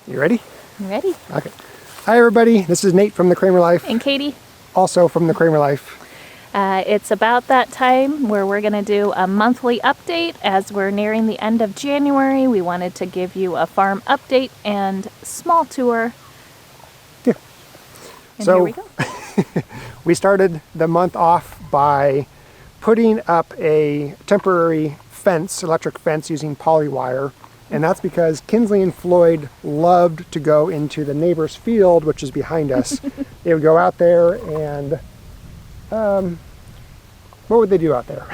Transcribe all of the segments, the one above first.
You ready? I'm ready. Okay. Hi everybody, this is Nate from the Kraemer Life. And Katie. Also from the Kraemer Life. It's about that time where we're going to do a monthly update. As we're nearing the end of January, we wanted to give you a farm update and small tour. Yeah. And So, here we go. we started the month off by putting up a temporary fence, electric fence using polywire. And that's because Kinsley and Floyd loved to go into the neighbor's field, which is behind us. They would go out there and, what would they do out there?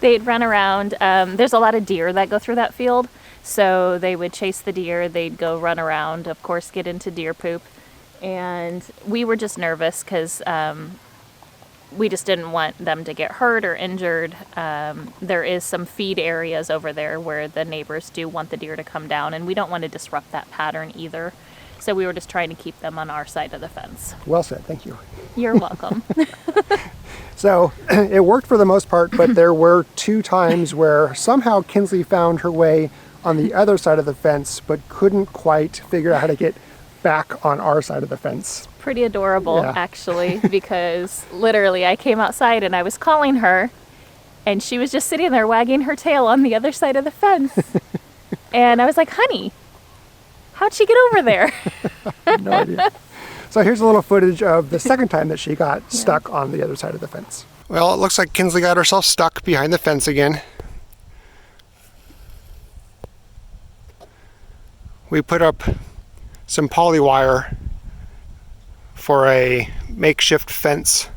They'd run around. There's a lot of deer that go through that field. So they would chase the deer. They'd go run around, of course, get into deer poop. And we were just nervous because we just didn't want them to get hurt or injured. There is some feed areas over there where the neighbors do want the deer to come down, and we don't want to disrupt that pattern either. So we were just trying to keep them on our side of the fence. Well said, thank you. You're welcome. So it worked for the most part, but there were 2 times where somehow Kinsley found her way on the other side of the fence, but couldn't quite figure out how to get back on our side of the fence. Pretty adorable, Yeah. actually, because literally I came outside and I was calling her, and she was just sitting there wagging her tail on the other side of the fence. And I was like, honey, how'd she get over there? No idea. So here's a little footage of the second time that she got stuck on the other side of the fence. Well, it looks like Kinsley got herself stuck behind the fence again. We put up some polywire for a makeshift fence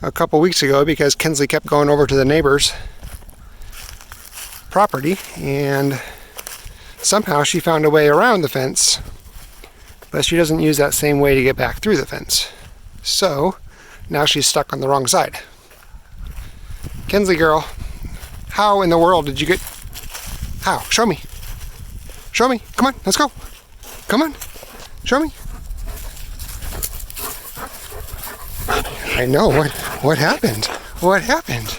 a couple weeks ago because Kinsley kept going over to the neighbor's property, and somehow she found a way around the fence, but she doesn't use that same way to get back through the fence. So now she's stuck on the wrong side. Kinsley girl, how in the world did you get... How? Show me. Show me. Come on, let's go. Come on. Show me. I know. What happened? What happened?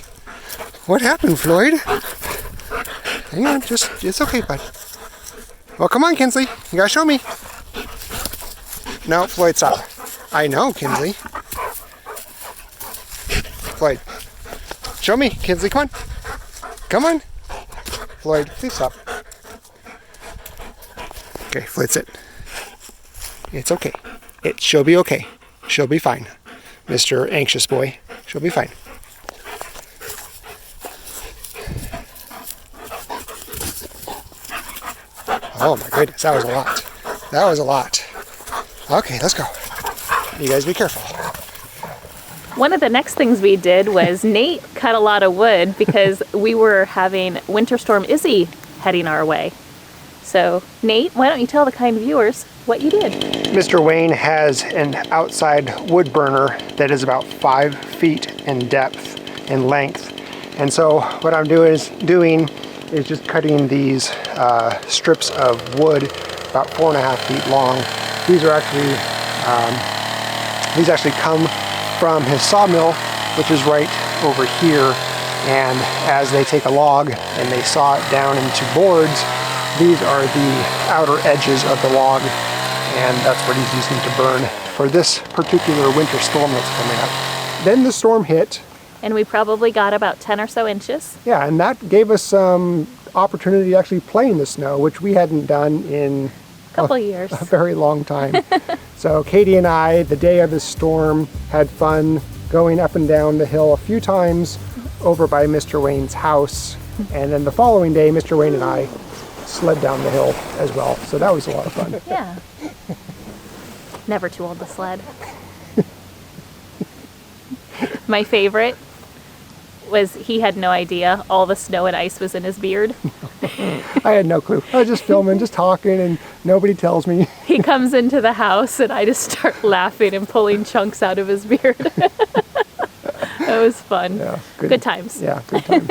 What happened, Floyd? Hang on, it's okay, bud. Well, come on, Kinsley. You gotta show me. No, Floyd, stop. I know, Kinsley. Floyd. Show me, Kinsley, come on. Come on. Floyd, please stop. Okay, Floyd, sit. It's okay. She'll be okay. She'll be fine. Mr. Anxious Boy. She'll be fine. Oh my goodness, that was a lot. That was a lot. Okay, let's go. You guys be careful. One of the next things we did was Nate cut a lot of wood because we were having Winter Storm Izzy heading our way. So, Nate, why don't you tell the kind viewers what you did? Mr. Wayne has an outside wood burner that is about 5 feet in depth and length. And so what I'm doing is just cutting these strips of wood about 4.5 feet long. These actually come from his sawmill, which is right over here. And as they take a log and they saw it down into boards, these are the outer edges of the log, and that's what he's using to burn for this particular winter storm that's coming up. Then the storm hit. And we probably got about 10 or so inches. Yeah, and that gave us some opportunity to actually play in the snow, which we hadn't done in Couple years. a very long time. So Katie and I, the day of the storm, had fun going up and down the hill a few times over by Mr. Wayne's house. And then the following day, Mr. Wayne and I sled down the hill as well. So that was a lot of fun. Yeah. Never too old to sled. My favorite was he had no idea all the snow and ice was in his beard. I had no clue. I was just filming, just talking, and nobody tells me. He comes into the house and I just start laughing and pulling chunks out of his beard. It was fun. Yeah, good times. Yeah, good times.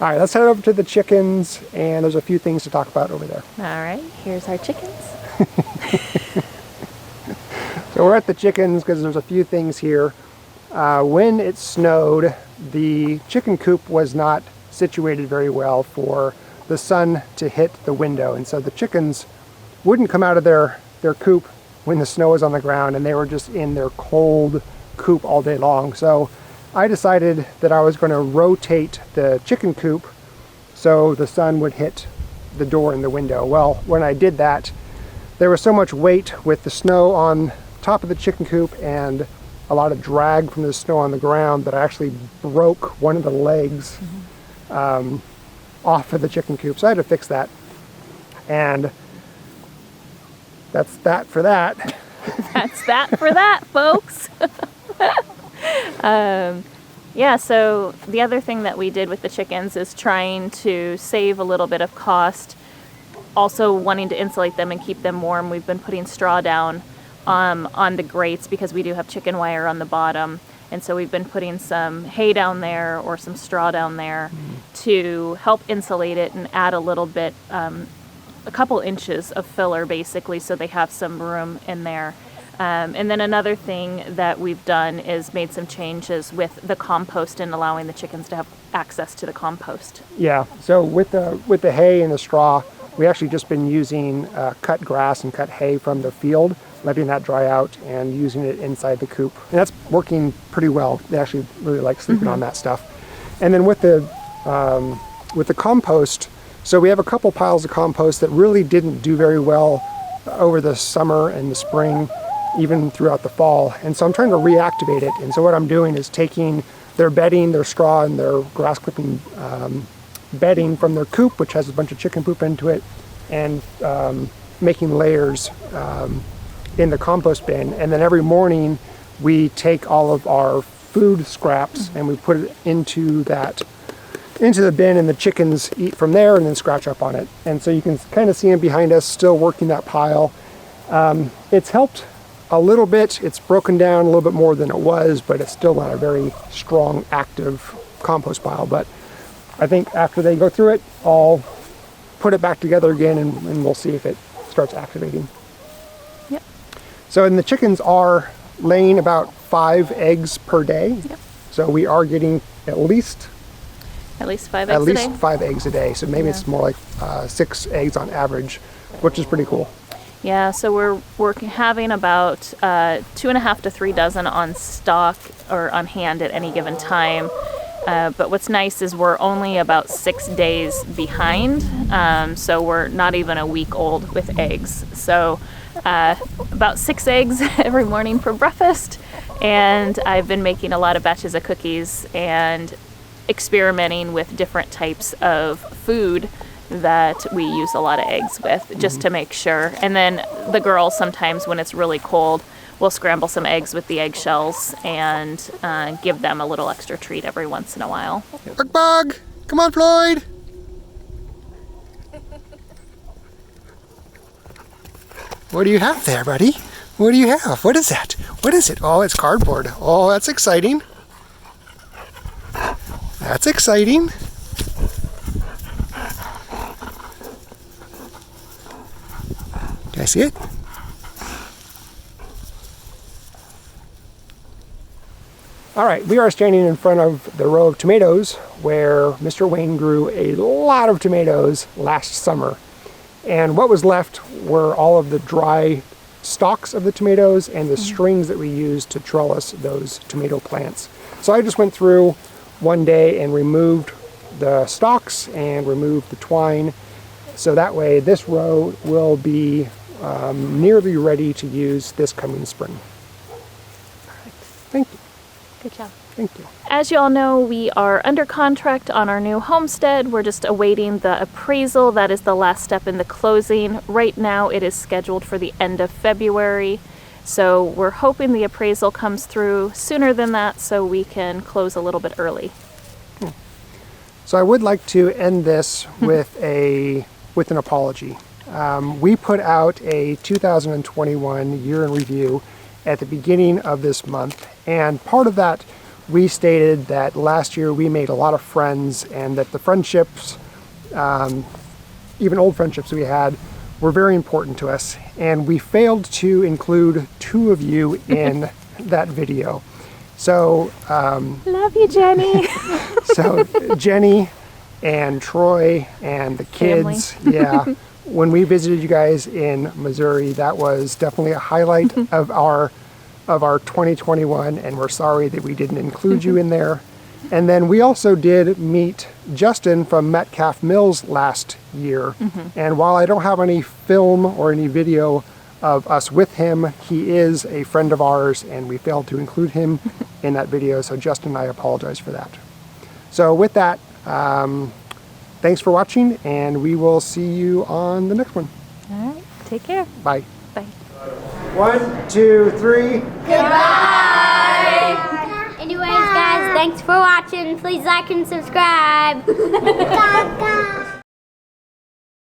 All right, let's head over to the chickens, and there's a few things to talk about over there. All right, here's our chickens. So we're at the chickens because there's a few things here. When it snowed, the chicken coop was not situated very well for the sun to hit the window. And so the chickens wouldn't come out of their coop when the snow was on the ground, and they were just in their cold coop all day long. So I decided that I was going to rotate the chicken coop so the sun would hit the door and the window. Well, when I did that, there was so much weight with the snow on top of the chicken coop and a lot of drag from the snow on the ground that I actually broke one of the legs off of the chicken coop. So I had to fix that. And that's that for that. That's that for that, folks. Yeah, so the other thing that we did with the chickens is trying to save a little bit of cost, also wanting to insulate them and keep them warm. We've been putting straw down on the grates because we do have chicken wire on the bottom. And so we've been putting some hay down there or some straw down there to help insulate it and add a little bit, a couple inches of filler basically, so they have some room in there. And then another thing that we've done is made some changes with the compost and allowing the chickens to have access to the compost. Yeah, so with the hay and the straw, we actually just been using cut grass and cut hay from the field, letting that dry out and using it inside the coop. And that's working pretty well. They actually really like sleeping on that stuff. And then with the compost, so we have a couple piles of compost that really didn't do very well over the summer and the spring, even throughout the fall. And so I'm trying to reactivate it. And so what I'm doing is taking their bedding, their straw, and their grass clipping bedding from their coop, which has a bunch of chicken poop into it, and making layers in the compost bin. And then every morning we take all of our food scraps and we put it into the bin, and the chickens eat from there and then scratch up on it. And so you can kind of see them behind us still working that pile. It's helped a little bit. It's broken down a little bit more than it was, but it's still not a very strong, active compost pile. But I think after they go through it, I'll put it back together again, and we'll see if it starts activating. Yep. So, and the chickens are laying about 5 eggs per day. Yep. So we are getting at least 5 eggs a day. 5 eggs a day. So maybe it's more like 6 eggs on average, which is pretty cool. Yeah, so we're having about 2.5 to 3 dozen on stock or on hand at any given time. But what's nice is we're only about 6 days behind, so we're not even a week old with eggs. So about 6 eggs every morning for breakfast, and I've been making a lot of batches of cookies and experimenting with different types of food that we use a lot of eggs with, just to make sure. And then the girls sometimes, when it's really cold, we'll scramble some eggs with the eggshells and give them a little extra treat every once in a while. Bug bug! Come on, Floyd! What do you have there, buddy? What do you have? What is that? What is it? Oh, it's cardboard. Oh, that's exciting. That's exciting. Can I see it? All right, we are standing in front of the row of tomatoes where Mr. Wayne grew a lot of tomatoes last summer. And what was left were all of the dry stalks of the tomatoes and the strings that we used to trellis those tomato plants. So I just went through one day and removed the stalks and removed the twine. So that way this row will be nearly ready to use this coming spring. All right. Thank you. Good job. Thank you. As you all know, we are under contract on our new homestead. We're just awaiting the appraisal. That is the last step in the closing. Right now it is scheduled for the end of February. So we're hoping the appraisal comes through sooner than that so we can close a little bit early. So I would like to end this with an apology. We put out a 2021 year in review at the beginning of this month, and part of that we stated that last year we made a lot of friends and that the friendships, even old friendships we had, were very important to us, and we failed to include 2 of you in that video. So love you, Jenny. so Jenny and Troy and the kids. Yeah. When we visited you guys in Missouri, that was definitely a highlight of our 2021, and we're sorry that we didn't include you in there. And then we also did meet Justin from Metcalf Mills last year. And while I don't have any film or any video of us with him, he is a friend of ours, and we failed to include him in that video. So Justin and I apologize for that. So with that, thanks for watching, and we will see you on the next one. All right, take care. Bye. Bye. 1, 2, 3. Goodbye! Anyways, guys, thanks for watching. Please like and subscribe.